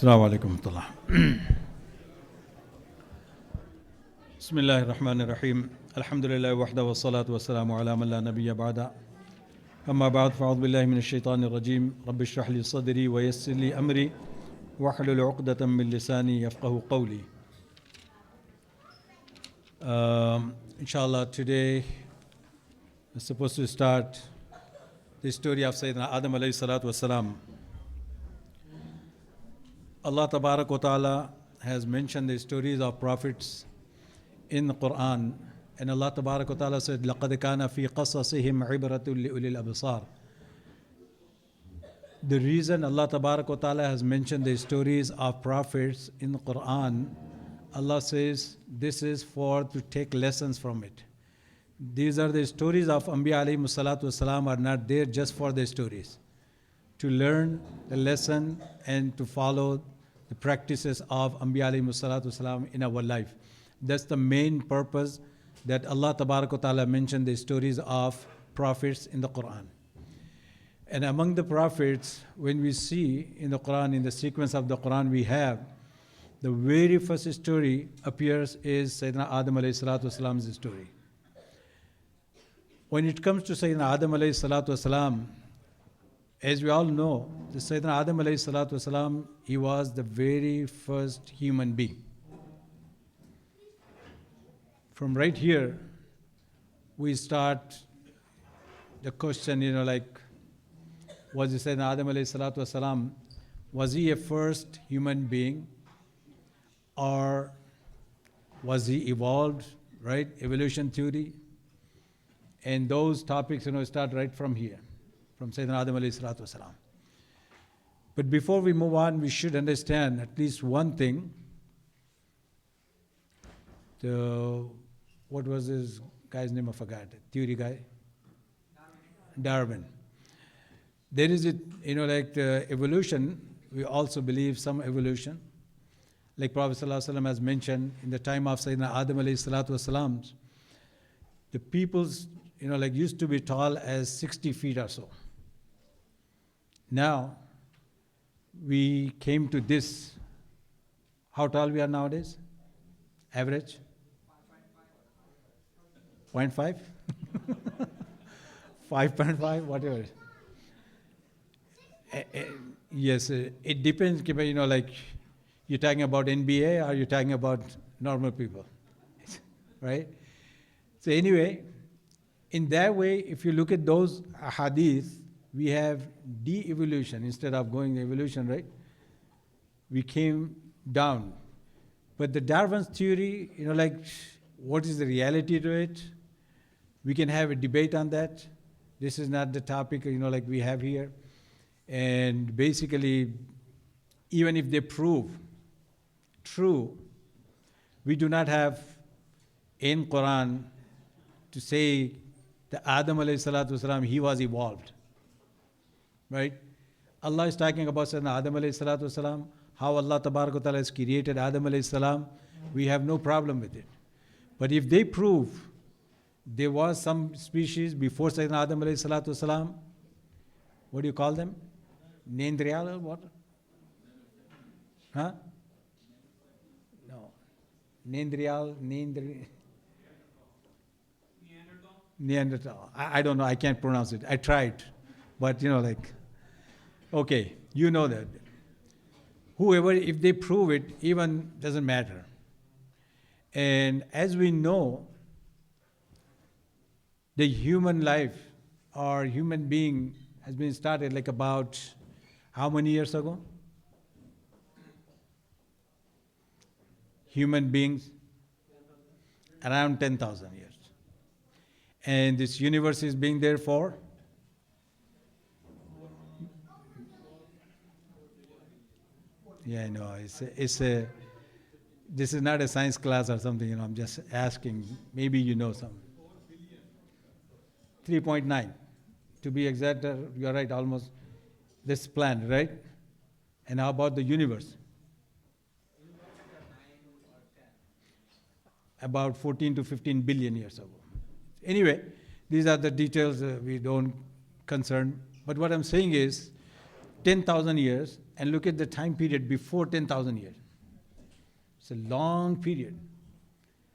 Assalamu Alaikum warahmatullah. Bismillahir Rahmanir Rahim. Alhamdulillah wahda wa salatu wa salamu ala man la nabiyya ba'da. Amma ba'd fa'udhu billahi minash shaitanir rajim. Rabbi shrah li sadri wa yassir li amri wahlul 'uqdatan min lisani yafqahu qawli. Inshallah, today we're supposed to start the story of Sayyidina Adam alayhi salatu wasalam. Allah Tabarak wa Ta'ala has mentioned the stories of prophets in the Quran, and Allah Tabarak wa Ta'ala said, لَقَدْ كَانَ فِي قَصَصِهِمْ عِبْرَةٌ لِأُولِي الْأَبْصَارِ. The reason Allah Tabarak wa Ta'ala has mentioned the stories of prophets in the Quran, Allah says this is for to take lessons from it. These are the stories of Anbiya alayhi salatu wasalam are not there just for the stories. To learn the lesson and to follow the practices of Anbiya alayhi salatu wasalam in our life. That's the main purpose that Allah Tabarak wa Ta'ala mentioned the stories of prophets in the Quran. And among the prophets, when we see in the Quran, in the sequence of the Quran we have, the very first story appears is Sayyidina Adam alayhi salatu wasalam's story. When it comes to Sayyidina Adam alayhi salatu wasalam, as we all know, the Sayyidina Adam alayhi salatu wasalam, he was the very first human being. From right here, we start the question, was Sayyidina Adam alayhi salatu wasalam, was he a first human being? Or was he evolved, right? Evolution theory. And those topics, start right from here, from Sayyidina Adam alayhi salatu wasalam. But before we move on, we should understand at least one thing. What was this guy's name? I forgot. Theory guy? Darwin. There is the evolution. We also believe some evolution. Like Prophet ﷺ has mentioned, in the time of Sayyidina Adam alayhi salatu wasalam, the peoples, used to be tall as 60 feet or so. Now, we came to this. How tall we are nowadays? Average? 0.5? 5.5? Whatever. Yes, it depends, you're talking about NBA or you're talking about normal people, right? So anyway, in that way, if you look at those hadith, we have de-evolution instead of going evolution, right? We came down. But the Darwin's theory, what is the reality to it? We can have a debate on that. This is not the topic, we have here. And basically, even if they prove true, we do not have in Quran to say that Adam alayhi salatu wasalam, he was evolved. Right? Allah is talking about Sayyidina Adam alayhi salatu wasalam, how Allah Tabarak wa Ta'ala has created Adam alayhi salam. We have no problem with it. But if they prove there was some species before Sayyidina Adam alayhi salatu wasalam, what do you call them? Neanderthal or what? Huh? No. Neanderthal. I don't know, I can't pronounce it. I tried. But okay, you know that. Whoever, if they prove it, even doesn't matter. And as we know, the human life or human being has been started about how many years ago? Human beings, around 10,000 years. And this universe is being there for? Yeah, I know. This is not a science class or something, I'm just asking. Maybe you know some. 3.9. To be exact, you're right, almost this planet, right? And how about the universe? About 14 to 15 billion years ago. Anyway, these are the details we don't concern. But what I'm saying is, 10,000 years, and look at the time period before 10,000 years. It's a long period.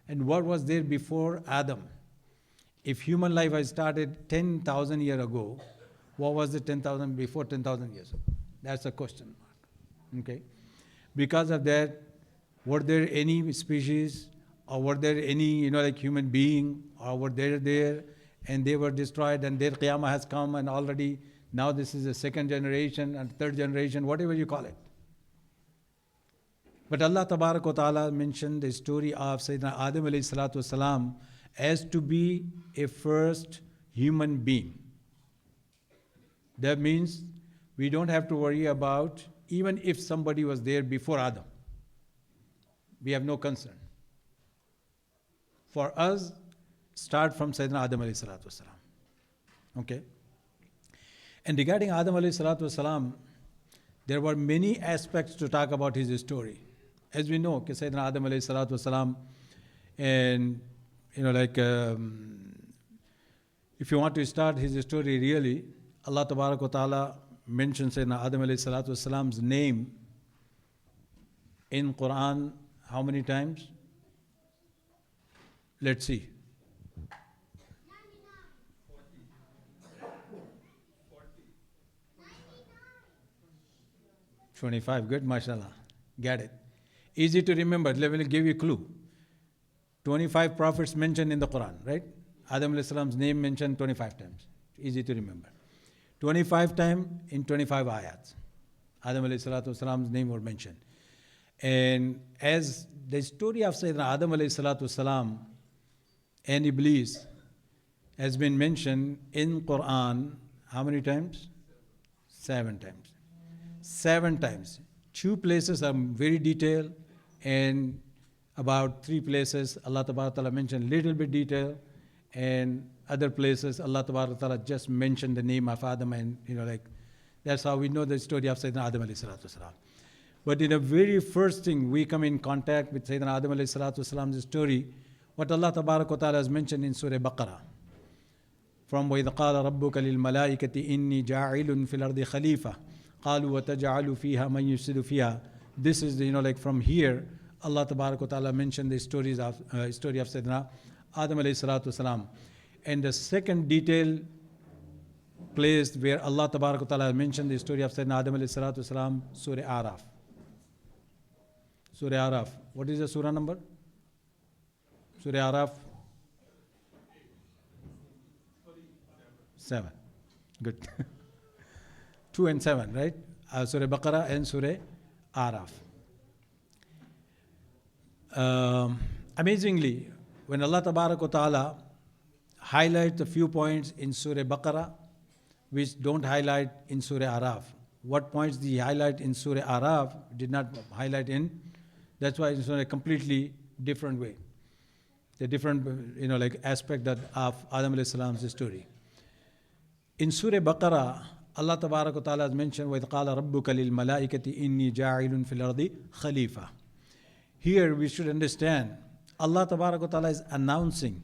And what was there before Adam? If human life has started 10,000 years ago, what was the 10,000 before 10,000 years ago? That's a question mark. Okay? Because of that, were there any species, or were there any, like human being, or were they there and they were destroyed and their qiyamah has come and already now this is the second generation and third generation, whatever you call it. But Allah Tabarak wa Ta'ala mentioned the story of Sayyidina Adam alayhi salatu wasalam as to be a first human being. That means we don't have to worry about even if somebody was there before Adam. We have no concern. For us, start from Sayyidina Adam alayhi salatu wasalam. Okay? And regarding Adam alayhi salatu wasalam, there were many aspects to talk about his story. As we know, Sayyidina Adam alayhi salatu wasalam, and if you want to start his story really, Allah Tabarak wa Ta'ala mentions Sayyidina Adam alayhi salatu wasalam's name in Quran how many times? Let's see. 25, good, mashallah. Get it. Easy to remember, let me give you a clue. 25 prophets mentioned in the Quran, right? Adam alayhi salam's name mentioned 25 times. Easy to remember. 25 times in 25 ayats. Adam alayhi salatu wasalam's name was mentioned. And as the story of Sayyidina Adam alayhi salatu wasalam and Iblis has been mentioned in Quran, how many times? 7 times. 7 times. 2 places are very detailed, and about 3 places Allah Tabaraka Ta'ala mentioned little bit detail, and other places Allah Tabaraka Ta'ala just mentioned the name of Adam, and that's how we know the story of Sayyidina Adam alayhi salatu wasalam. But in the very first thing we come in contact with Sayyidina Adam alayhi salatu wasalam's story, what Allah Tabaraka Ta'ala has mentioned in Surah Baqarah. From وَإِذْ قَالَ رَبُّكَ لِلْمَلَائِكَةِ إِنِّي جَاعِلٌ فِي الْأَرْضِ خَلِيفَةً قَالُوا وَتَجْعَلُ فِيهَا مَنْ يُفْسِدُ فِيهَا. This is from here Allah Tabaraka Ta'ala mentioned the story of Sayyidina Adam alayhi salatu wasalam. And the second detailed place where Allah Tabaraka Ta'ala mentioned the story of Sayyidina Adam alayhi salatu wasalam, Surah Araf. Surah Araf. What is the surah number? Surah Araf? 7. Good. 2 and 7, right? Surah Baqarah and Surah Araf. Amazingly, when Allah Ta'ala highlights a few points in Surah Baqarah, which don't highlight in Surah Araf. What points did he highlight in Surah Araf did not highlight in, that's why it's a completely different way. The different, aspect of Adam alayhi salam's story. In Surah Baqarah, Allah Tabaraka Ta'ala has mentioned, وَإِذْ قَالَ رَبُّكَ لِلْمَلَائِكَةِ إِنِّي جَاعِلٌ فِي الْأَرْضِ خَلِيفَةً. Here we should understand, Allah Tabaraka Ta'ala is announcing.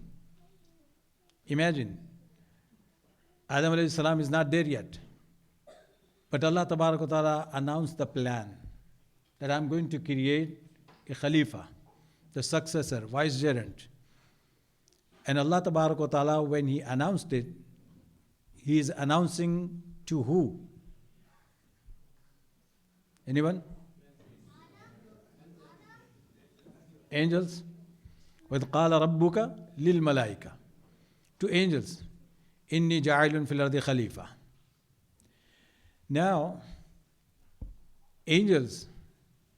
Imagine, Adam alayhi salam is not there yet. But Allah Tabaraka Ta'ala announced the plan that I'm going to create a Khalifa, the successor, vicegerent. And Allah Tabaraka Ta'ala, when He announced it, He is announcing to who? Anyone? Angels? وَإِذْ قَالَ رَبُّكَ لِلْمَلَائِكَةِ. To angels. إِنِّي جَاعِلٌ فِي الْأَرْضِ خَلِيفَةً. Now, angels,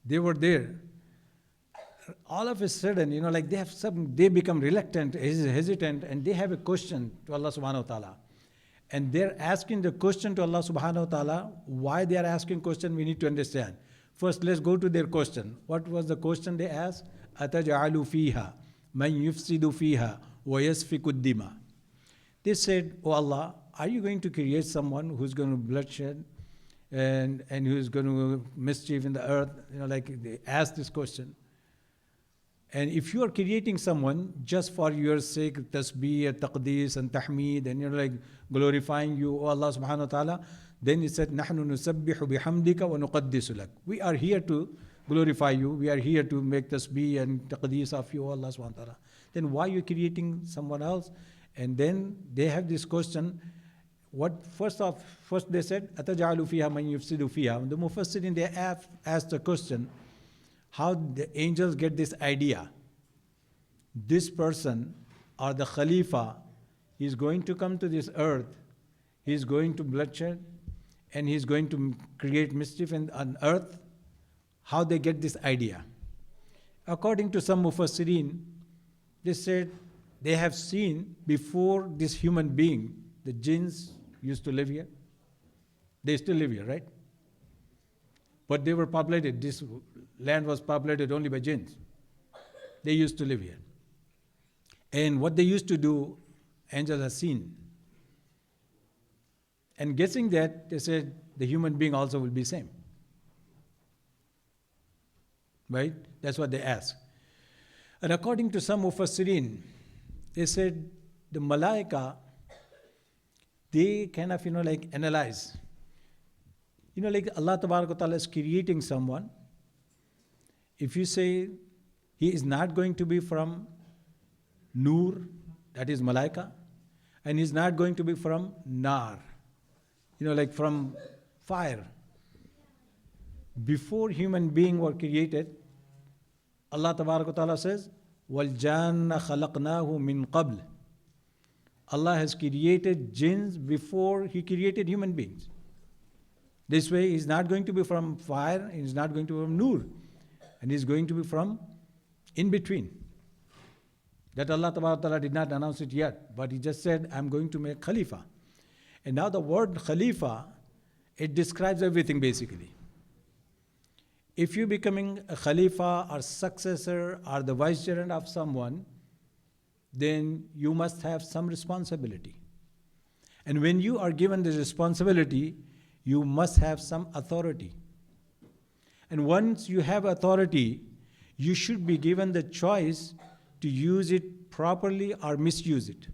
they were there. All of a sudden, they become reluctant, hesitant, and they have a question to Allah subhanahu wa ta'ala. And they're asking the question to Allah subhanahu wa ta'ala. Why they are asking question, we need to understand. First, let's go to their question. What was the question they asked? أَتَجْعَلُ فِيهَا مَنْ يُفْسِدُ فِيهَا وَيَسْفِكُ الدِّمَاءَ. They said, oh Allah, are you going to create someone who's going to bloodshed and who's going to mischief in the earth? They asked this question. And if you are creating someone just for your sake, tasbih, taqdees, and tahmeed, and glorifying you, oh Allah subhanahu wa ta'ala, Then he said, نَحْنُ نُسَبِّحُ بِحَمْدِكَ وَنُقَدِّسُ لَكَ. We are here to glorify you. We are here to make tasbih and taqdees of you, Allah subhanahu wa ta'ala. Then why are you creating someone else? And then they have this question. First they said, أَتَجْعَلُ فِيهَا مَنْ يُفْسِدُ فِيهَا. The Mufassirin, they asked the question, how the angels get this idea. This person, or the Khalifa, is going to come to this earth, he is going to bloodshed, and he is going to create mischief on earth. How they get this idea? According to some Mufassirin, they said they have seen before this human being, the jinns used to live here. They still live here, right? But they were populated. This land was populated only by jinns. They used to live here. And what they used to do, angels have seen. And guessing that, they said the human being also will be same. Right? That's what they asked. And according to some Mufassirin, they said the Malaika, they kind of, analyze. Like Allah Ta'ala is creating someone. If you say he is not going to be from Nur, that is Malaika, and he's not going to be from Nar, like from fire. Before human beings were created, Allah Ta'ala says, وَالْجَانَّ خَلَقْنَاهُ مِنْ قَبْلِ. Allah has created jinns before He created human beings. This way, He's not going to be from fire, He's not going to be from Nur, and He's going to be from in between. That Allah Ta'ala did not announce it yet, but He just said, I'm going to make Khalifa. And now the word Khalifa, it describes everything basically. If you're becoming a Khalifa or successor or the vicegerent of someone, then you must have some responsibility. And when you are given the responsibility, you must have some authority. And once you have authority, you should be given the choice to use it properly or misuse it.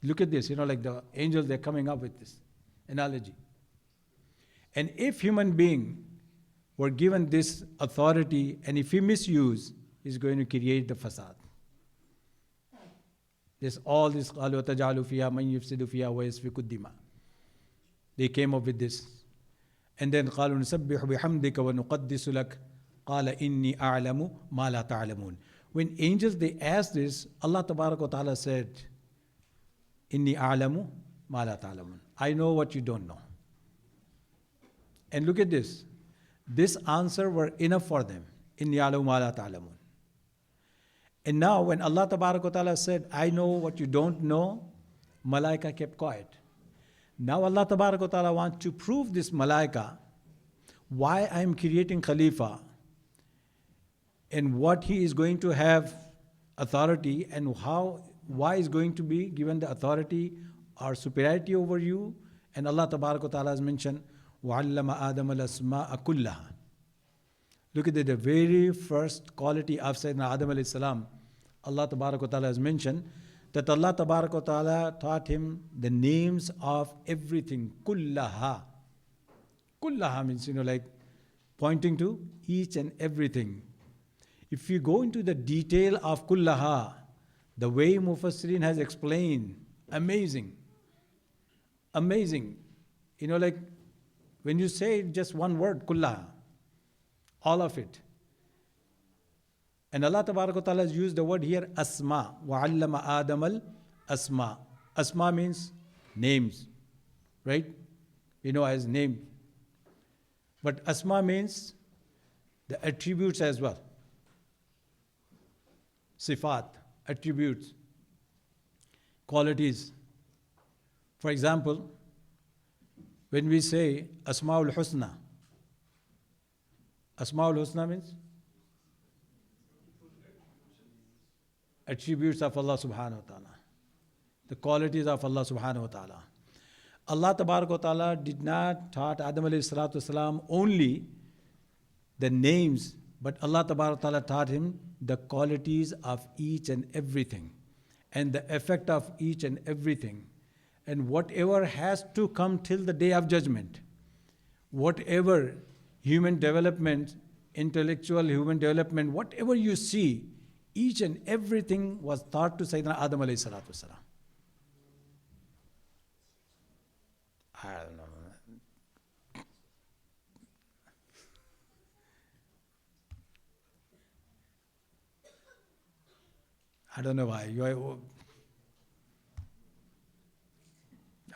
Look at this, like the angels, they're coming up with this analogy. And if human being were given this authority, and if he misuse, he's going to create the fasad. All this, قَالُوا تَجْعَلُ فِيهَا مَنْ يُفْسِدُ فِيهَا وَيَسْفِكُ الدِّمَاءَ. They came up with this. And then قَالُوا نُسَبِّحُ بِحَمْدِكَ وَنُقَدِّسُ لَكَ قَالَ إِنِّي أَعْلَمُ مَا لَا تَعْلَمُونَ. When angels, they asked this, Allah Ta'ala said, إِنِّي أَعْلَمُ مَا لَا تَعْلَمُونَ. I know what you don't know. And look at this. This answer were enough for them. إِنِّي أَعْلَمُ مَا لَا تَعْلَمُونَ. And now when Allah Ta'ala said, I know what you don't know, Malaika kept quiet. Now Allah Ta'ala wants to prove this Malaika why I am creating Khalifa and what he is going to have authority and why is going to be given the authority or superiority over you. And Allah Ta'ala has mentioned, وَعَلَّمَ آدَمَ الْأَسْمَاءَ كُلَّهَا. Look at the very first quality of Sayyidina Adam alayhi salam. Allah Ta'ala has mentioned that Allah Ta'ala taught him the names of everything. Kullaha. Kullaha means, like pointing to each and everything. If you go into the detail of Kullaha, the way Mufassirin has explained, amazing. Amazing. Like when you say just one word, Kullaha, all of it. And Allah Ta'ala has used the word here, Asma. وَعَلَّمَ آدَمَ الْأَسْمَاء. Asma means names, right? As name. But Asma means the attributes as well. Sifat, attributes, qualities. For example, when we say Asma'ul Husna, Asma'ul Husna means attributes of Allah subhanahu wa ta'ala, the qualities of Allah subhanahu wa ta'ala. Allah Ta'ala did not taught Adam alayhi salatu wasalam only the names, but Allah Ta'ala taught him the qualities of each and everything and the effect of each and everything. And whatever has to come till the day of judgment, whatever human development, intellectual human development, whatever you see, each and everything was taught to Sayyidina Adam alayhi salatu wasalam. I don't know. I don't know why.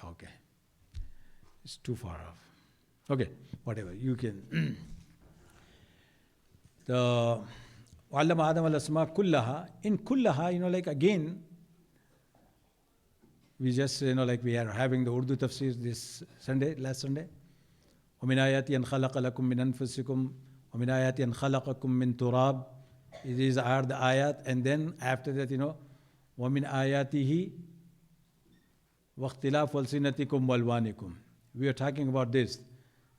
Okay. It's too far off. Okay, whatever. You can. The وَعَلَّمَ آدَمَ الْأَسْمَاءَ كُلَّهَا. In kullaha, like again, we just, like we are having the Urdu tafsir this Sunday, last Sunday. وَمِنْ آيَاتِ أَنْ خَلَقَ لَكُم مِّنْ أَنفُسِكُم وَمِنْ آيَاتِ أَنْ خَلَقَكُم مِّن تُرَابٍ. These are the ayat, and then after that, وَمِنْ آيَاتِهِ وَاخْتِلَافُ أَلْسِنَتِكُمْ وَأَلْوَانِكُم. We are talking about this,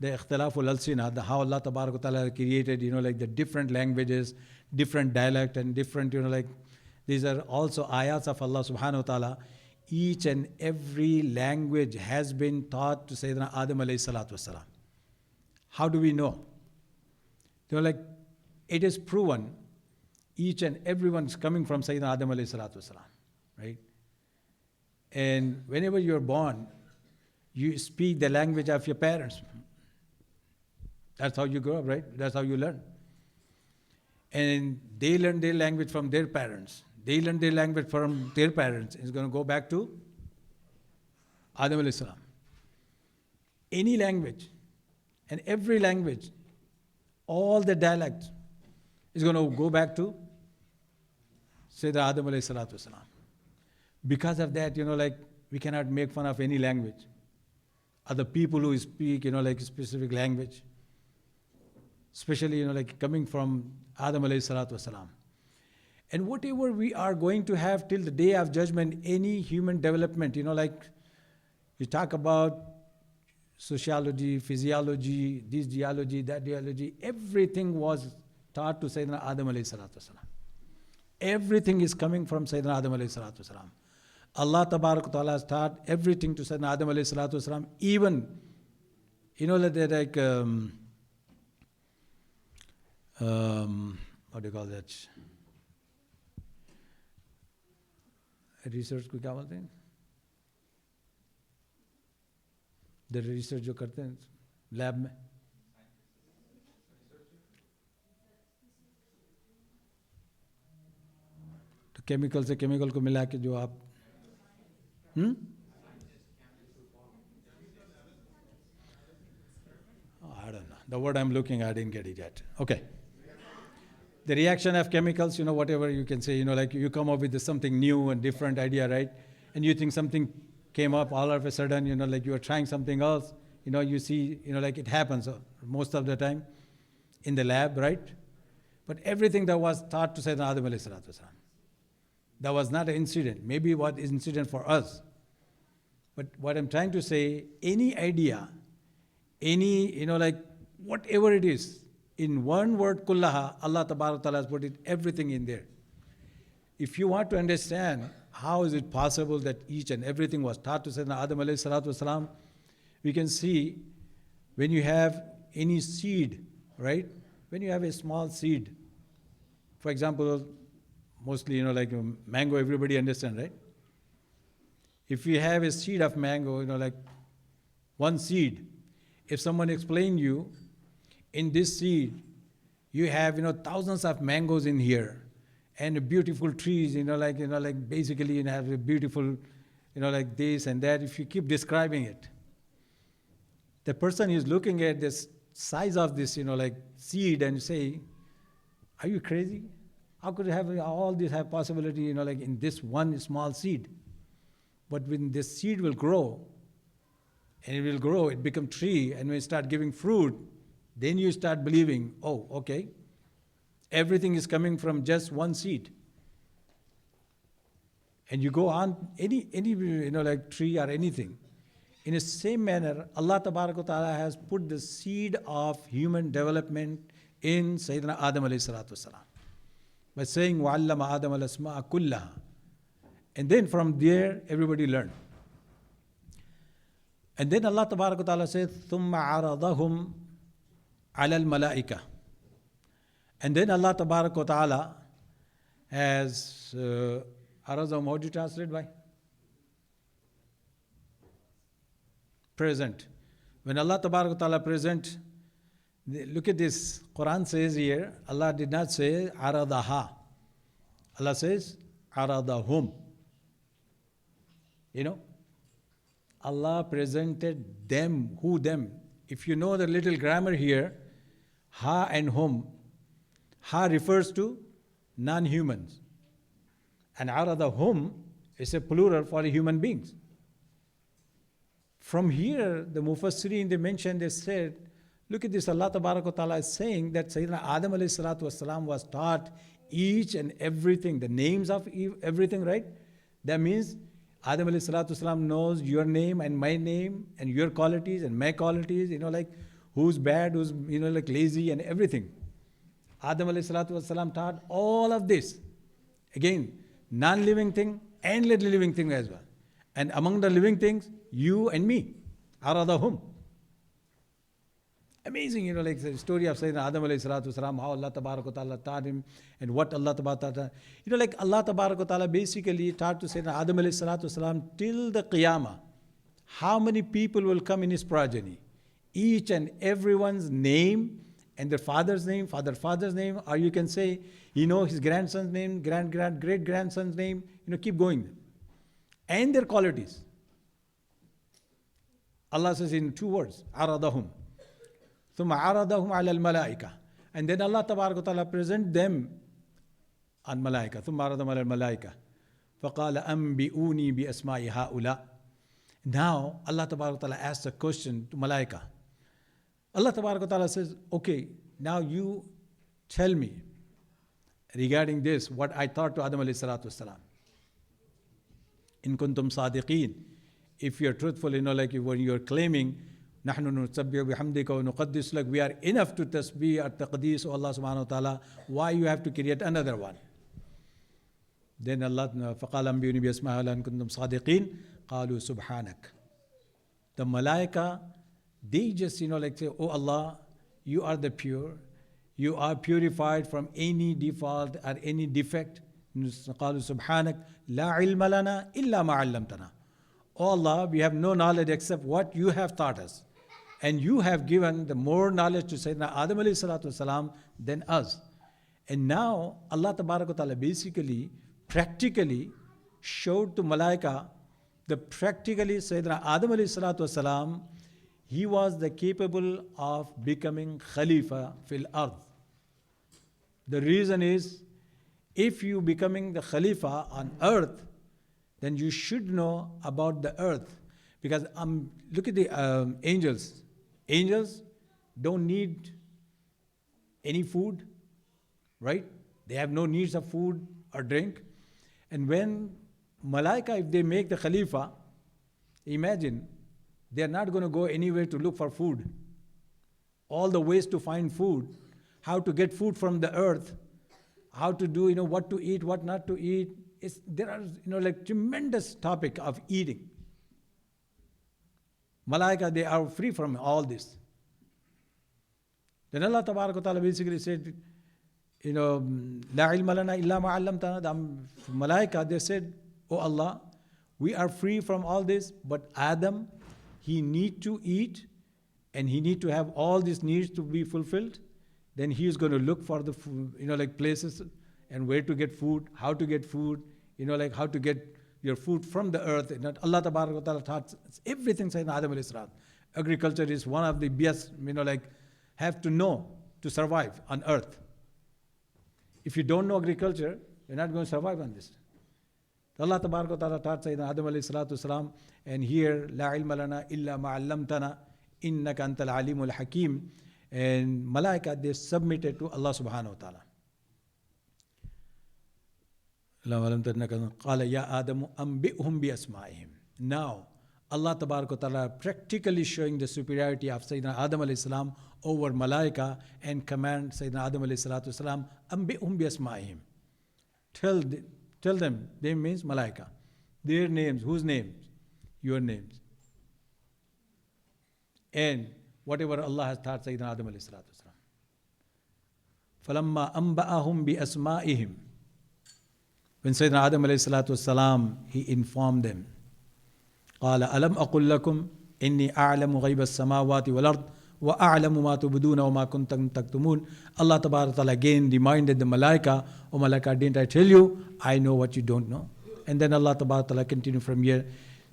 the ikhtilaful alsina, the how Allah Tabarak wa Ta'ala created, like the different languages, different dialect, and different, like these are also ayats of Allah Subhanahu wa Ta'ala. Each and every language has been taught to Sayyidina Adam alayhi salatu wasalam. How do we know? Like it is proven, each and everyone is coming from Sayyidina Adam alayhi salatu wasalam, right? And whenever you're born, you speak the language of your parents. That's how you grow up, right? That's how you learn. And they learn their language from their parents. They learn their language from their parents. It's going to go back to Adam alayhi salam. Any language and every language, all the dialects is going to go back to Sayyidina Adam alayhi salatu wasalam. Because of that, like we cannot make fun of any language. Other people who speak, like a specific language. Especially, like coming from Adam alayhi salatu wasalam. And whatever we are going to have till the day of judgment, any human development, like you talk about sociology, physiology, this geology, that geology, everything was taught to Sayyidina Adam alayhi salatu wasalam. Everything is coming from Sayyidina Adam alayhi salatu wasalam. Allah Tabarak wa Ta'ala has taught everything to Sayyidina Adam alayhi salatu wasalam. Even, like, what do you call that? Research को क्या बोलते हैं? The research जो करते हैं lab में. तो chemical से केमिकल को मिला के जो आप I don't know. The word I'm looking at, I didn't get it yet. Okay. The reaction of chemicals, whatever you can say, like you come up with something new and different idea, right? And you think something came up all of a sudden, like you are trying something else, you see, like it happens most of the time in the lab, right? But everything that was taught to Sayyidina Adam alayhi salatu wasalam, that was not an incident. Maybe what is incident for us. But what I'm trying to say, any idea, any, like whatever it is, in one word, kullaha, Allah Tabarak Ta'ala has put it, everything in there. If you want to understand how is it possible that each and everything was taught to Sayyidina Adam alayhi salatu wasalam, we can see when you have any seed, right? When you have a small seed, for example, mostly, like mango, everybody understand, right? If you have a seed of mango, like one seed, if someone explain you, in this seed, you have, thousands of mangoes in here, and beautiful trees, like basically you have a beautiful, like this and that. If you keep describing it, the person is looking at this size of this, like seed and say, are you crazy? How could you have all this have possibility, like in this one small seed? But when this seed will grow, and it will grow, it become tree, and when it start giving fruit, then you start believing, oh, okay, everything is coming from just one seed. And you go on any like tree or anything. In the same manner, Allah Tabarak wa Ta'ala has put the seed of human development in Sayyidina Adam alayhi salatu wasalam. By saying, وَعَلَّمَ آدَمَ الْأَسْمَاءَ كُلَّهَا. And then from there, everybody learned. And then Allah Tabaraka wa Ta'ala says, ثُمَّ عَرَضَهُمْ عَلَى الْمَلَائِكَةِ. And then Allah Tabaraka wa Ta'ala has, عَرَضَهُمْ, how do you translate by? Present. When Allah Tabaraka wa Ta'ala present, look at this, Quran says here, Allah did not say عَرَضَهَا. Allah says عَرَضَهُمْ. You know, Allah presented them. Who them? If you know the little grammar here, ha and hum. Ha refers to non-humans. And aradahum is a plural for human beings. From here, the Mufassirin, they mentioned, they said, look at this, Allah Tabaraka wa Ta'ala is saying that Sayyidina Adam alayhi salatu wasalam was taught each and everything, the names of everything, right? That means Adam alayhi salatu wasalam knows your name and my name and your qualities and my qualities, you know, like who's bad, who's, you know, like lazy and everything. Adam alayhi salatu wasalam taught all of this. Again, non-living thing and living thing as well. And among the living things, you and me, aradahum. Amazing, you know, like the story of Sayyidina Adam alayhi salatu wasalam, how Allah Tabaraka wa Ta'ala taught him and what Allah Tabaraka wa Ta'ala, you know, like Allah Tabaraka wa Ta'ala basically taught to Sayyidina Adam alayhi salatu wasalam till the Qiyamah, how many people will come in his progeny. Each and everyone's name and their father's name, father's name, or you can say, you know, his grandson's name, great-grandson's name, you know, keep going. And their qualities. Allah says in 2 words, aradahum. ثُمَّ عَرَضَهُمْ عَلَى الْمَلَائِكَةِ. And then Allah Tabaraka wa Ta'ala present them on malaika. ثُمَّ عَرَضَهُمْ عَلَى الْمَلَائِكَةِ فَقَالَ أَنْبِئُونِي بِأَسْمَاءِ هَؤُلَاءِ. Now Allah Tabaraka wa Ta'ala asks a question to malaika. Allah Tabaraka wa Ta'ala says, okay, now you tell me regarding this what I thought to Adam alayhi salatu wasalam. In kuntum sadiqeen. If you're truthful, you know, like when you're claiming نحن نسبح بحمدك ونقدس لك, we are enough to tasbih or taqdees, O Allah subhanahu wa ta'ala, why you have to create another one? Then Allah, فَقَالَ أَنْبِئُونِي بِأَسْمَاءِ هَؤُلَاءِ إِن كُنتُمْ صَادِقِينَ قَالُوا سُبْحَانَكَ. The malaika, they just, you know, like say, oh Allah, you are the pure, you are purified from any default or any defect. قَالُوا سُبْحَانَكَ لَا عِلْمَ لَنَا إِلَّا مَا عَلَّمْتَنَا. Oh Allah, we have no knowledge except what you have taught us. And you have given the more knowledge to Sayyidina Adam alayhi salatu wasalam than us. And now Allah Tabaraka wa Ta'ala basically, practically showed to malaika that practically Sayyidina Adam alayhi salatu wasalam, he was the capable of becoming Khalifa fil ard. The reason is, if you becoming the Khalifa on earth, then you should know about the earth. Because look at the angels. Angels don't need any food, right? They have no needs of food or drink. And when malaika, if they make the Khalifa, imagine, they are not going to go anywhere to look for food. All the ways to find food, how to get food from the earth, how to do, you know, what to eat, what not to eat. There are, you know, like tremendous topic of eating. Malaika, they are free from all this. Then Allah Tabaraka wa Ta'ala basically said, you know, La ilma lana illa ma 'allamtana. The malaika, they said, oh Allah, we are free from all this, but Adam, he need to eat and he need to have all these needs to be fulfilled. Then he is going to look for the food, you know, like places and where to get food, how to get food, you know, like how to get your food from the earth. And Allah Tabaraka wa Ta'ala taught everything Sayyidina Adam alayhi salam. Agriculture is one of the best, you know, like have to know to survive on earth. If you don't know agriculture, you're not going to survive on this. Allah Tabaraka wa Ta'ala taught Sayyidina Adam alayhi salatu salam, and here, La ilma lana illa ma 'allamtana innaka antal alimul hakim. And malaika, they submitted to Allah subhanahu wa ta'ala. قال يا آدم أنبئهم بأسمائهم. Now, Allah Tabaraka wa Ta'ala practically showing the superiority of Sayyidina Adam alayhi salam over malaika and command Sayyidina Adam alayhi salatu salam, أنبئهم بأسمائهم. Tell them, they means malaika. Their names, whose names? Your names. and whatever Allah has taught Sayyidina Adam alayhi salatu wasalam. فَلَمَّا أَنْبَأَهُمْ بِأَسْمَائِهِمْ. When Sayyidina Adam alayhi salatu wasalam, he informed them. قَالَ أَلَمْ أَقُلْ لَكُمْ إِنِّي أَعْلَمُ غَيْبَ السَّمَاوَاتِ وَالْأَرْضِ وَأَعْلَمُ مَا تُبْدُونَ وَمَا كُنْتُمْ تَكْتُمُونَ. Allah Ta'ala again reminded the Malaika, "O Malaika, didn't I tell you? I know what you don't know." And then Allah Ta'ala continued from here.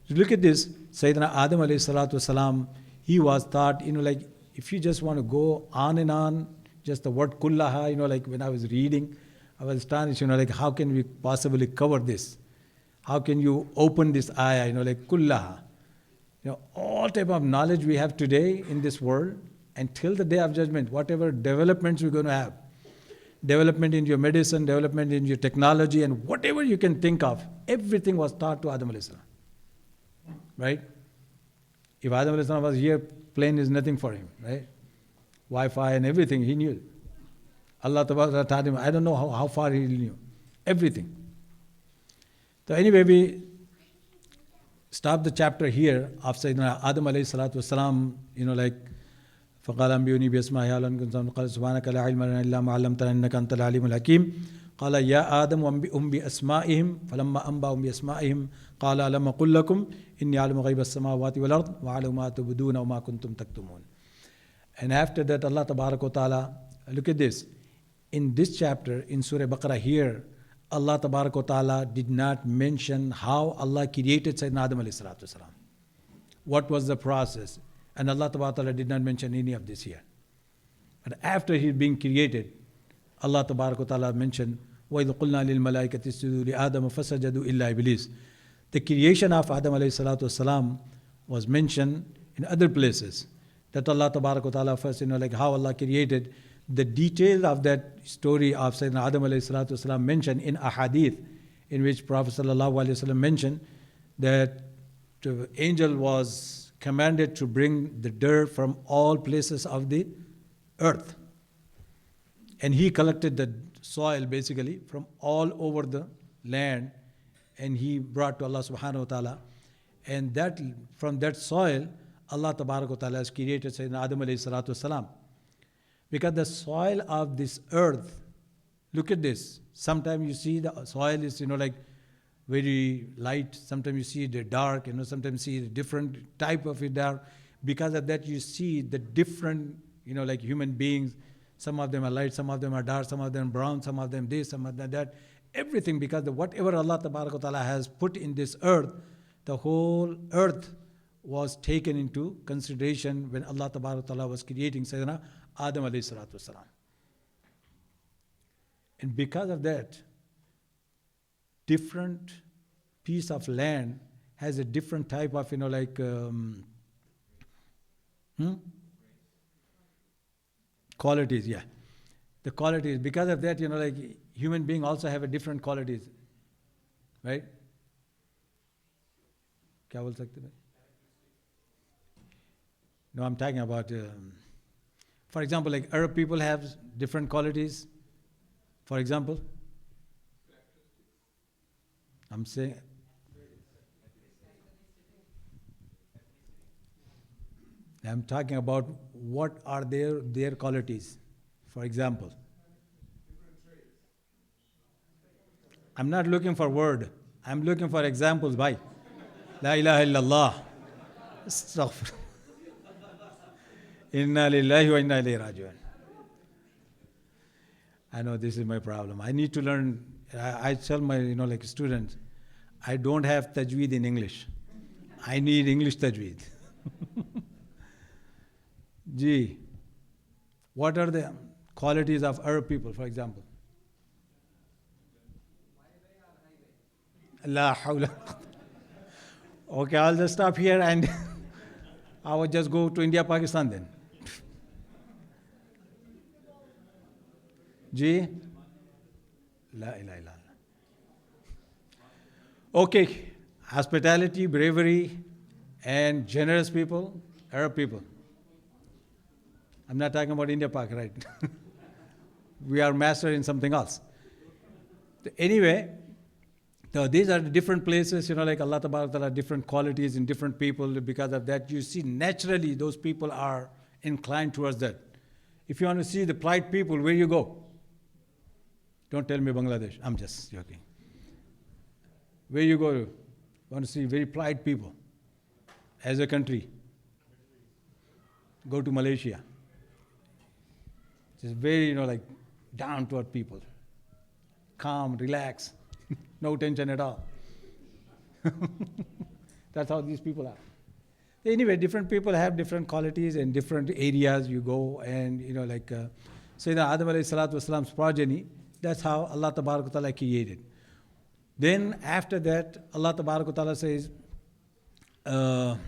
So look at this. Sayyidina Adam alayhi salatu wasalam, he was taught, like if you just want to go on and on, just the word kullaha, like when I was reading, I was astonished, like how can we possibly cover this? How can you open this ayah, like kullaha? All type of knowledge we have today in this world until the day of judgment, whatever developments we're going to have, development in your medicine, development in your technology, and whatever you can think of, everything was taught to Adam alayhi salam. Right? If Adam alayhi salam was here, plane is nothing for him, right? Wi-Fi and everything, he knew. Allah Ta'ala taught him, I don't know how far he knew. Everything. So anyway, we stop the chapter here of Sayyidina Adam alayhi salatu wasalam, like فقال أنبئوني بأسماء هؤلاء إن كنتم قال سبحانك لا علم لنا إلا ما علمتنا إنك أنت العليم الحكيم قال يا آدم أنبئهم بأسمائهم فلما أنبأهم بأسمائهم قال ألم أقل لكم إني أعلم غيب السماوات والأرض وأعلم ما تبدون وما كنتم تكتمون. And after that, Allah Ta'ala, look at this. In this chapter, in Surah Baqarah here, Allah Ta'ala did not mention how Allah created Sayyidina Adam alayhi salatu wasalam. What was the process? And Allah Ta'ala did not mention any of this here. But after he being created, Allah Ta'ala mentioned, وَإِذْ قُلْنَا لِلْمَلَائِكَةِ اسْجُدُوا لِآدَمَ فَسَجَدُوا إِلَّا إِبْلِيسَ. The creation of Adam alayhi salatu wasalam was mentioned in other places. That Allah Ta'ala first, like how Allah created. The detail of that story of Sayyidina Adam alayhi salatu wasalam mentioned in a hadith, in which Prophet sallallahu alaihi wasallam mentioned that the angel was commanded to bring the dirt from all places of the earth. And he collected the soil basically from all over the land, and he brought to Allah subhanahu wa ta'ala. And that from that soil, Allah Ta'ala has created Sayyidina Adam alayhi salatu wasalam. Because the soil of this earth, look at this. Sometimes you see the soil is, like very light. Sometimes you see it dark. Sometimes you see a different type of it dark. Because of that, you see the different, like human beings. Some of them are light, some of them are dark, some of them brown, some of them this, some of them that. Everything, because whatever Allah Ta'ala has put in this earth, the whole earth was taken into consideration when Allah Ta'ala was creating Sayyidina Adam alayhi salatu wasalam. And because of that, different piece of land has a different type of, qualities, yeah. The qualities, because of that, like human beings also have a different qualities, right? क्या बोल सकते हैं? No, I'm talking about, for example, like Arab people have different qualities. For example, I'm saying, I'm talking about what are their qualities. For example, I'm not looking for word. I'm looking for examples. Bhai, la ilaha illallah. Astaghfir. Inna lillahi wa inna ilayhi raji'un. I know this is my problem. I need to learn. I tell my, like students, I don't have tajweed in English. I need English tajweed. Gee, what are the qualities of Arab people, for example? La hawla. Okay, I'll just stop here and I will just go to India, Pakistan then. Ji? La ilaha illallah. Okay, hospitality, bravery, and generous people, Arab people. I'm not talking about India, Pak, right? We are master in something else. Anyway, So these are the different places, like Allah Ta'ala, different qualities in different people. Because of that, you see naturally those people are inclined towards that. If you want to see the polite people, where you go? Don't tell me Bangladesh. I'm just joking. Where you go? You want to see very polite people as a country? Go to Malaysia. It's very, like down to earth people. Calm, relax, no tension at all. That's how these people are. Anyway, different people have different qualities and different areas you go, and Sayyidina Adam alayhi salatu wasalam's progeny, that's how Allah Ta'ala created. Then after that, Allah Ta'ala says, what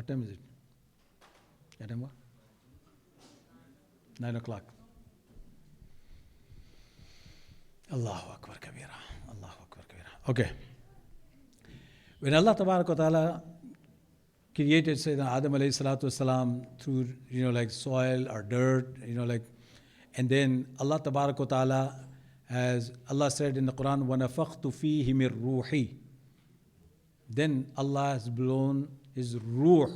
time is it? What time? 9 o'clock. Allahu Akbar Kabira. Allahu Akbar Kabira. Okay. When Allah Ta'ala created Sayyidina Adam alayhi salatu wasalam through, soil or dirt, and then Allah Ta'ala, as Allah said in the Quran, وَنَفَخْتُ فِيهِ مِنْ رُوحِي. Then Allah has blown His ruh,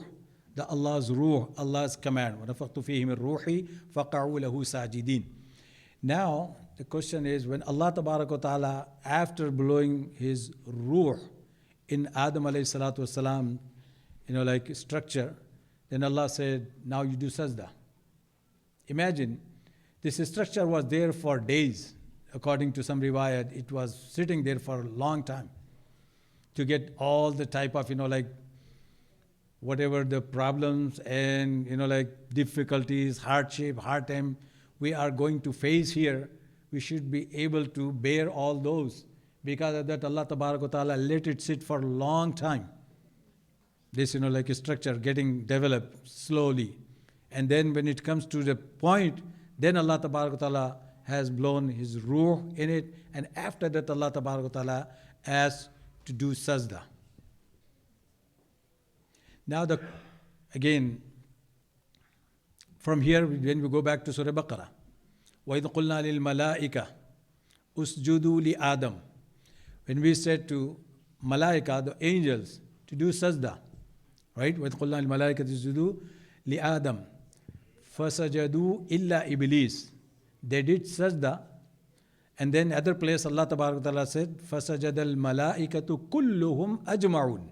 Allah's ruh, Allah's command. وَنَفَخْتُ فِيهِ مِنْ رُوحِي فَقَعُوا لَهُ سَاجِدِينَ. Now, the question is, when Allah Ta'ala, after blowing His ruh in Adam alayhi salatu wasalam, structure, then Allah said, now you do sajda. Imagine, this structure was there for days. According to some riwayat, it was sitting there for a long time to get all the type of, whatever the problems and, difficulties, hardship, hard time we are going to face here, we should be able to bear all those. Because of that, Allah Ta'ala let it sit for a long time. This, a structure getting developed slowly. And then when it comes to the point, then Allah Ta'ala has blown His ruh in it. And after that, Allah Ta'ala asked to do sajda. Now, again, from here, when we go back to Surah Baqarah, وَإِذْ قُلْنَا لِلْمَلَائِكَةِ أُسْجُدُوا لِآدَمَ. When we said to Malaika, the angels, to do sajda, right? وَإِذْ قُلْنَا لِلْمَلَائِكَةِ اسْجُدُوا لِآدَمَ فَسَجَدُوا إِلَّا إِبْلِيسَ. They did sajda, and then other place Allah Ta'ala said, فَسَجَدَ الْمَلَائِكَةُ كُلُّهُمْ أَجْمَعُونَ.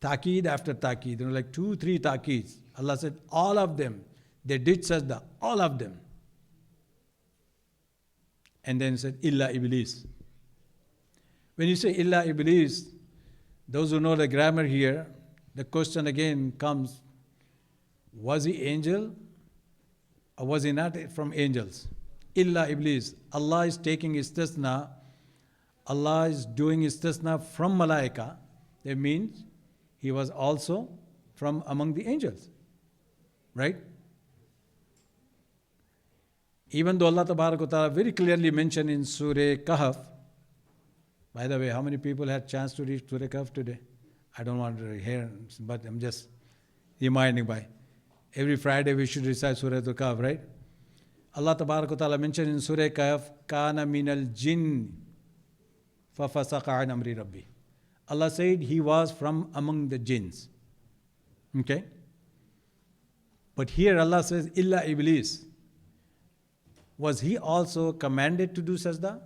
Ta'keed after ta'keed, 2-3 ta'keeds. Allah said, all of them, they did sajda, all of them. And then said, illa iblis. When you say illa iblis, those who know the grammar here, the question again comes, was he angel or was he not from angels? Illa iblis. Allah is taking istisna. Allah is doing istisna from malaika. That means he was also from among the angels. Right? Even though Allah Ta'ala very clearly mentioned in Surah Kahf. By the way, how many people had chance to read Surah Kahf today? I don't want to hear, but I'm just reminding by. Every Friday we should recite Surah Kahf, right? Allah Ta'ala mentioned in Surah Kahf, Kana minal jinn fafasaqa an amri rabbi. Allah said he was from among the jinns. Okay? But here Allah says, illa iblis. Was he also commanded to do sajda?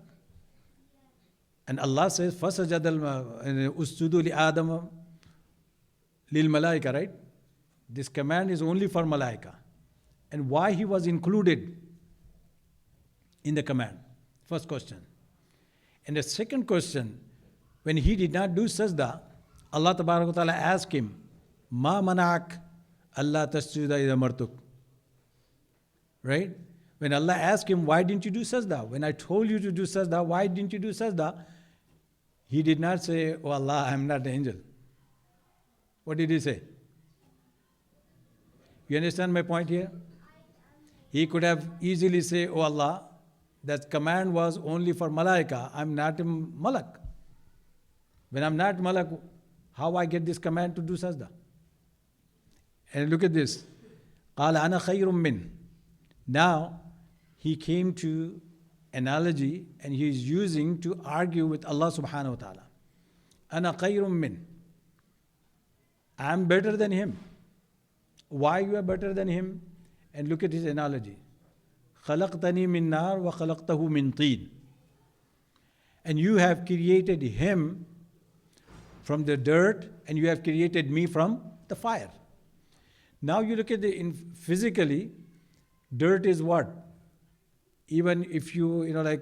And Allah says, فَسَجَدَ الْأُسْجُدُ لِآدَمَ لِلْمَلَائِكَ, right? This command is only for malaika. And why he was included in the command? First question. And the second question, when he did not do sajda, Allah Ta'ala asked him, مَا مَنَعَكَ أَلَّا تَسْجُدَ إِذَا مَرْتُكَ. Right? When Allah asked him, why didn't you do sajda? When I told you to do sajda, why didn't you do sajda? He did not say, oh Allah, I am not an angel. What did he say? You understand my point here? He could have easily said, oh Allah, that command was only for malaika. I'm not a malak. When I'm not malak, how I get this command to do sajda? And look at this. قَالَ أَنَا خَيْرٌ مِّنْ. Now, he came to analogy and he is using to argue with Allah subhanahu wa ta'ala. Ana khayrum min. I am better than him. Why you are better than him? And look at his analogy. خَلَقْتَنِي مِن نَارٍ وَخَلَقْتَهُ مِن طِينٍ. And you have created him from the dirt and you have created me from the fire. Now you look at physically, dirt is what? Even if you like,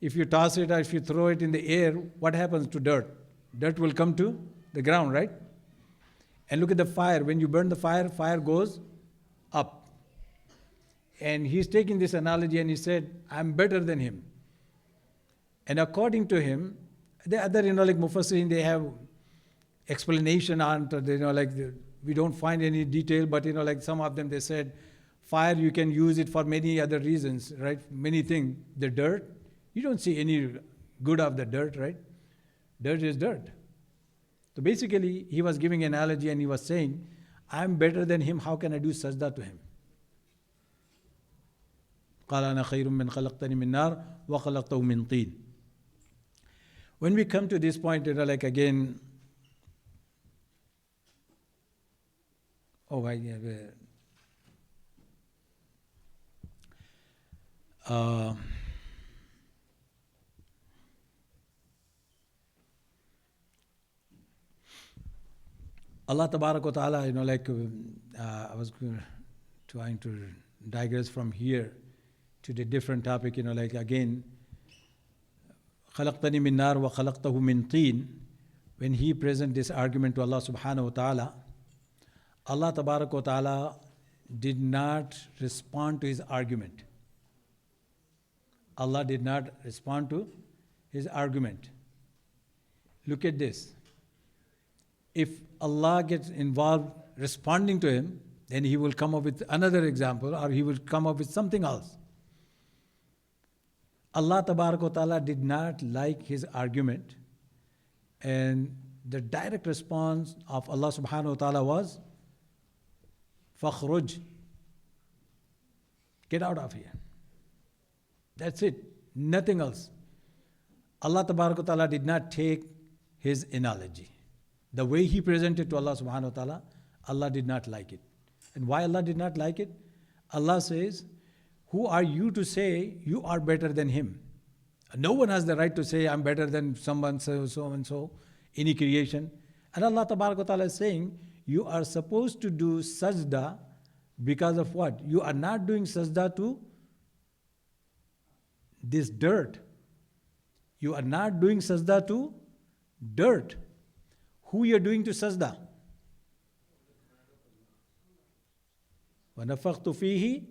if you toss it or if you throw it in the air, what happens to dirt? Dirt will come to the ground, right? And look at the fire. When you burn the fire, fire goes up. And he's taking this analogy and he said, I'm better than him. And according to him, the other, like Mufassirin, they have explanation on, we don't find any detail, but like some of them, they said, fire, you can use it for many other reasons, right? Many things. The dirt, you don't see any good of the dirt, right? Dirt is dirt. So basically, he was giving an analogy and he was saying, I'm better than him, how can I do sajda to him? قَالَ أَنَا خَيْرٌ مِّنْ خَلَقْتَنِي مِن نَارٍ وَخَلَقْتَهُ مِن طِينٍ. When we come to this point, like again, Allah Tabarak wa Ta'ala, I was trying to digress from here to the different topic, again, خَلَقْتَنِي مِن نَارٍ وَخَلَقْتَهُ مِن طِينٍ. When he present this argument to Allah subhanahu wa ta'ala, Allah Tabarak wa Ta'ala did not respond to his argument. Allah did not respond to his argument. Look at this. If Allah gets involved responding to him, then he will come up with another example or he will come up with something else. Allah Tabarak wa Ta'ala did not like his argument, and the direct response of Allah subhanahu wa ta'ala was, فَخْرُجْ. Get out of here. That's it. Nothing else. Allah Tabarak wa Ta'ala did not take his analogy. The way he presented to Allah subhanahu wa ta'ala, Allah did not like it. And why Allah did not like it? Allah says, who are you to say you are better than him? No one has the right to say I'm better than someone so and so, any creation. And Allah Tabarak wa Ta'ala is saying, you are supposed to do sajda because of what? You are not doing sajda to this dirt. You are not doing sajda to dirt. Who you are doing to sajda? وَنَفَخْتُ فِيهِ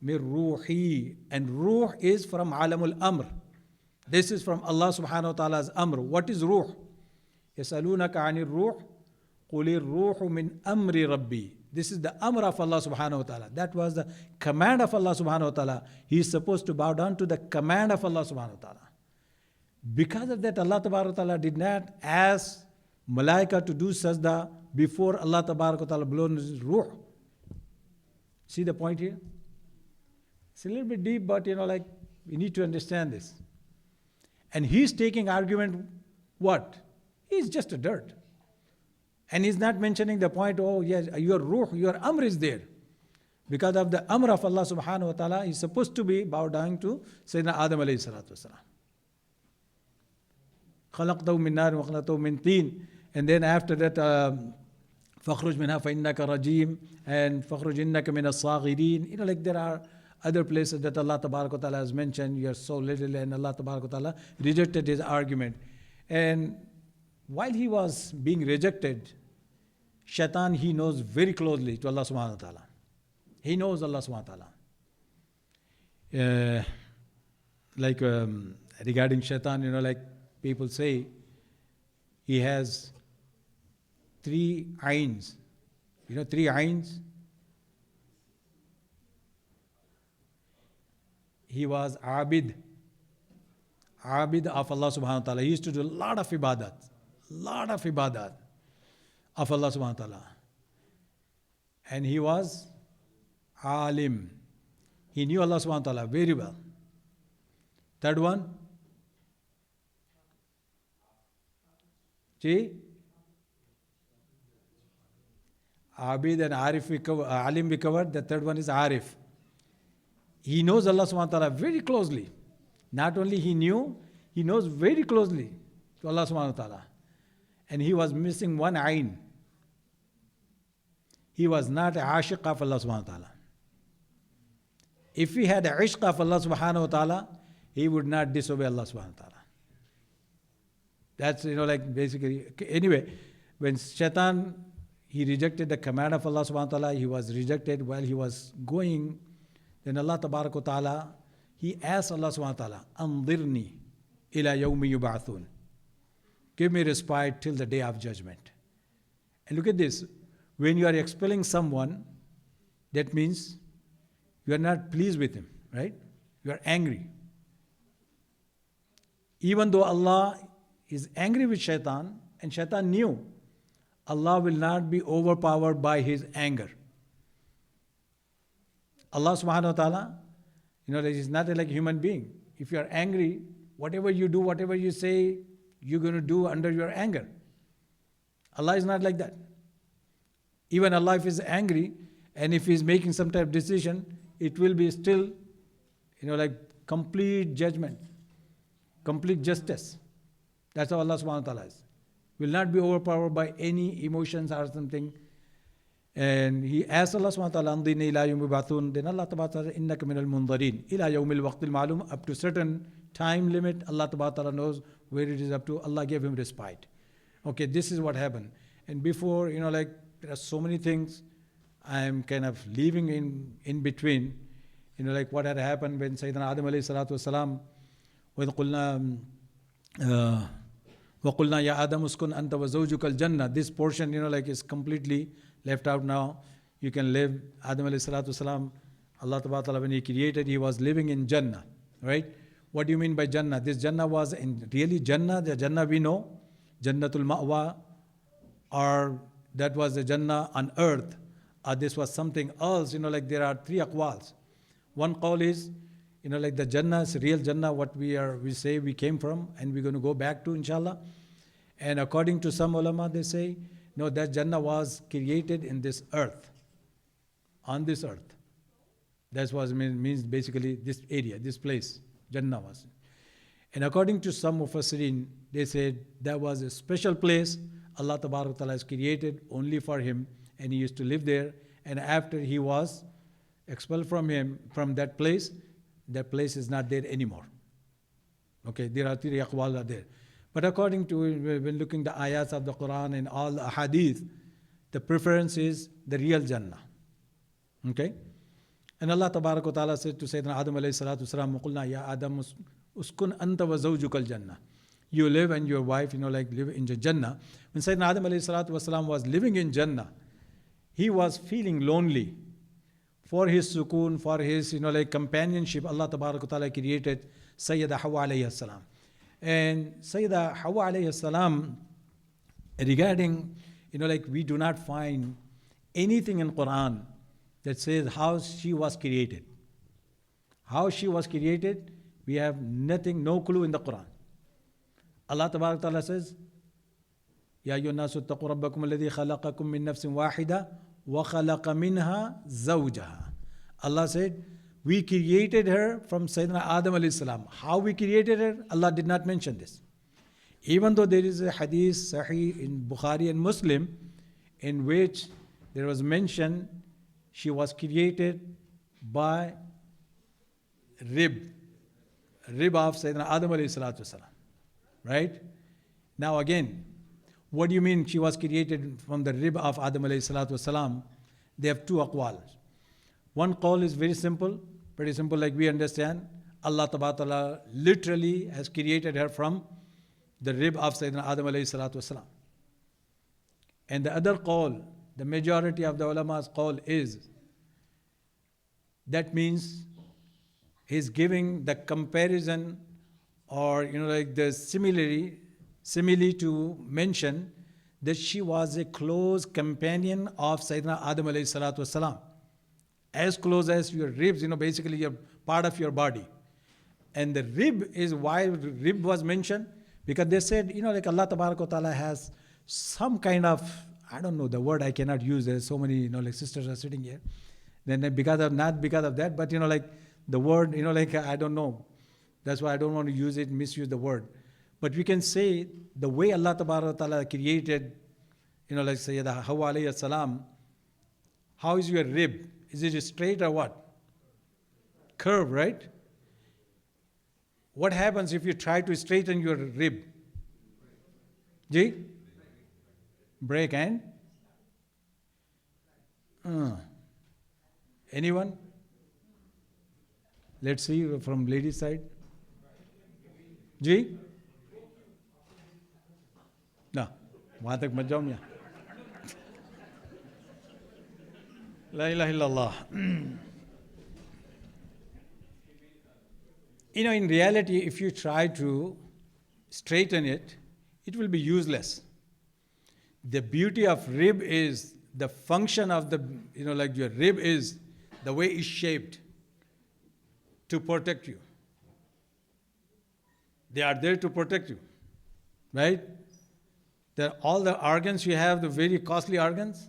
مِن رُوحِي. And ruh is from alamul amr. This is from Allah subhanahu wa ta'ala's amr. What is ruh? يَسَأَلُونَكَ عَنِ الرُّوحِ قُلِ الرُّوحُ مِنْ أَمْرِ رَبِّي. This is the amr of Allah subhanahu wa ta'ala. That was the command of Allah subhanahu wa ta'ala. He is supposed to bow down to the command of Allah subhanahu wa ta'ala. Because of that, Allah Tabarak wa Ta'ala did not ask Malaika to do sajda before Allah Tabarak wa Ta'ala blown his ruh. See the point here? It's a little bit deep, but we need to understand this. And he's taking argument, what? He's just a dirt. And he's not mentioning the point, oh yes, your ruh, your amr is there. Because of the amr of Allah subhanahu wa ta'ala, he's supposed to be bowed down to Sayyidina Adam alayhi salatu wasalam. خَلَقْتَهُ مِن نَارٍ وَخَلَقْتَهُ مِن طِينٍ. And then after that, فَخْرُجْ مِنْهَا فَإِنَّكَ رَجِيمٌ and فَخْرُجْ إِنَّكَ مِنَ الصَّاغِرِينَ. There are other places that Allah Tabarak wa Ta'ala has mentioned, you are so little, and Allah Tabarak wa Ta'ala rejected his argument. And while he was being rejected, Shaitan, he knows very closely to Allah subhanahu wa ta'ala. He knows Allah subhanahu wa ta'ala. Regarding Shaitan, people say, he has 3 ayns. 3 ayns? He was abid of Allah subhanahu wa ta'ala. He used to do a lot of ibadat of Allah subhanahu wa ta'ala. And he was alim. He knew Allah subhanahu wa ta'ala very well. Third one, Abid and Arif, Alim we covered. The third one is Arif. He knows Allah subhanahu wa ta'ala very closely. Not only he knew, he knows very closely to Allah subhanahu wa ta'ala. And he was missing one ayn. He was not a ashiq of Allah subhanahu wa ta'ala. If he had a ishq of Allah subhanahu wa ta'ala, he would not disobey Allah subhanahu wa ta'ala. That's, like basically, anyway, when Shaitan, he rejected the command of Allah subhanahu wa ta'ala, he was rejected while he was going, then Allah tabarak wa ta'ala, he asked Allah subhanahu wa ta'ala, anzirni ila yawmi yub'athun. Give me respite till the day of judgment. And look at this. When you are expelling someone, that means you are not pleased with him, right? You are angry. Even though Allah is angry with Shaitan, and Shaitan knew Allah will not be overpowered by his anger. Allah subhanahu wa ta'ala, is not like a human being. If you are angry, whatever you do, whatever you say, you're going to do under your anger. Allah is not like that. Even Allah, if He's angry, and if He's making some type of decision, it will be still, like complete judgment, complete justice. That's how Allah subhanahu wa ta'ala is. Will not be overpowered by any emotions or something. And he asked Allah subhanahu wa ta'ala, Andini ila yawmi ba'thun. Then Allah tabarak ta'ala, innaka minal mundarin. Ila yawmil waqtil ma'lum. Up to certain time limit, Allah tabarak ta'ala knows where it is up to. Allah gave him respite. Okay, this is what happened. And before, there are so many things I'm kind of leaving in between. Like what had happened when Sayyidina Adam alayhi salatu wasalam, when qulna, وَقُلْنَا يَا آدَمُ اسْكُنْ أَنْتَ وَزَوْجُكَ الْجَنَّةِ. This portion, is completely left out now. You can live. Adam alayhi salatu wasalam, Allah ta'ala, when He created, He was living in Jannah, right? What do you mean by Jannah? This Jannah was in really Jannah, the Jannah we know, Jannatul Ma'wa, or that was the Jannah on earth, or this was something else, like there are three aqwals. One qawl is, like the Jannah is real Jannah, what we say we came from and we're going to go back to, inshallah. And according to some ulama, they say, no, that Jannah was created in this earth, on this earth. That's what it means basically this area, this place, Jannah was. And according to some Mufassirin, they said that was a special place Allah Tabarak Ta'ala has created only for him, and he used to live there. And after he was expelled from that place is not there anymore. Okay, there are three aqwal are there. But according to, when looking the ayats of the Quran and all the hadith, the preference is the real Jannah. Okay? And Allah Tabarak wa Ta'ala said to Sayyidina Adam alayhi salatu wasalam, وَقُلْنَا يَا آدَمُ uskun anta wa zawjukal jannah. You live and your wife, live in the Jannah. When Sayyidina Adam alayhi salatu wasalam was living in Jannah, he was feeling lonely. For his sukoon, for his, companionship, Allah Tabarak wa Ta'ala created Sayyida Hawa alayhi salam. And Sayyida Hawa alayhi salam, regarding, we do not find anything in Quran that says how she was created. How she was created, we have nothing, no clue in the Quran. Allah Tabarak wa Ta'ala says, Ya ayyuhan nasu ittaqu rabbakum alladhi khalaqakum min nafsin wahida wa khalaqa minha zawjaha. Allah said, we created her from Sayyidina Adam alayhi salam. How we created her, Allah did not mention this. Even though there is a hadith sahih in Bukhari and Muslim in which there was mention she was created by rib of Sayyidina Adam alayhi salatu wasalam. Right? Now again, what do you mean she was created from the rib of Adam alayhi salatu wasalam? They have two aqwal. One qawl is very simple, pretty simple like we understand. Allah Ta'ala literally has created her from the rib of Sayyidina Adam alayhi salatu wasalam. And the other qawl, the majority of the ulama's qawl is, that means he's giving the comparison or the simile to mention that she was a close companion of Sayyidina Adam alayhi salatu wasalam. as close as your ribs, basically your part of your body. And the rib is why rib was mentioned, because they said, like Allah Tabaraka wa Ta'ala has some kind of, I don't know the word, I cannot use. There's so many, like sisters are sitting here. Then not because of that, but like the word, like I don't know. That's why I don't want to use it, misuse the word. But we can say the way Allah Tabaraka wa Ta'ala created, like Sayyida Hawa alayhi salam, how is your rib? Is it straight or what? Curve, right? What happens if you try to straighten your rib? Ji? Break and? Anyone? Let's see from ladies' side. Ji? No. वहाँ तक मत जाओ मियाँ. La ilaha illallah. In reality, if you try to straighten it, it will be useless. The beauty of rib is the function of the, like your rib is the way it's shaped to protect you. They are there to protect you, right? All the organs you have, the very costly organs,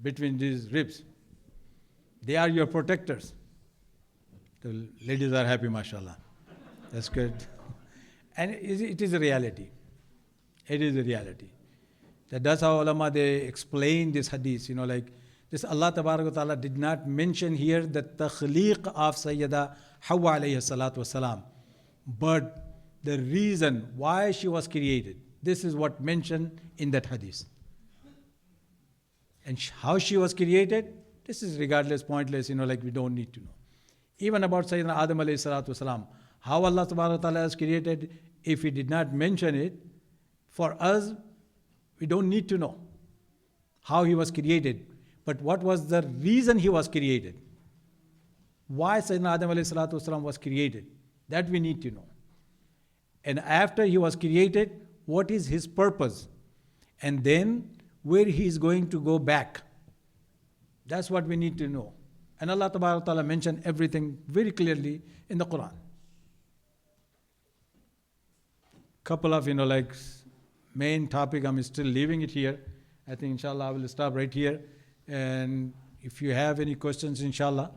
between these ribs. They are your protectors. The ladies are happy, mashallah. That's good. And it is a reality. It is a reality. That's how ulama, they explain this hadith. Like this, Allah Tabaraka wa Ta'ala did not mention here the takhliq of Sayyida Hawa alayhi salatu wasalam. But the reason why she was created, this is what mentioned in that hadith. And how she was created, this is regardless, pointless, like we don't need to know. Even about Sayyidina Adam alayhi salatu wasalam, how Allah Tabaraka wa Ta'ala has created, if He did not mention it, for us, we don't need to know how He was created. But what was the reason He was created? Why Sayyidina Adam alayhi salatu wasalam was created? That we need to know. And after He was created, what is His purpose? And then, where He is going to go back. That's what we need to know. And Allah Tabaraka wa Ta'ala mentioned everything very clearly in the Quran. Couple of, like main topic, I'm still leaving it here. I think inshallah I will stop right here. And if you have any questions, inshallah,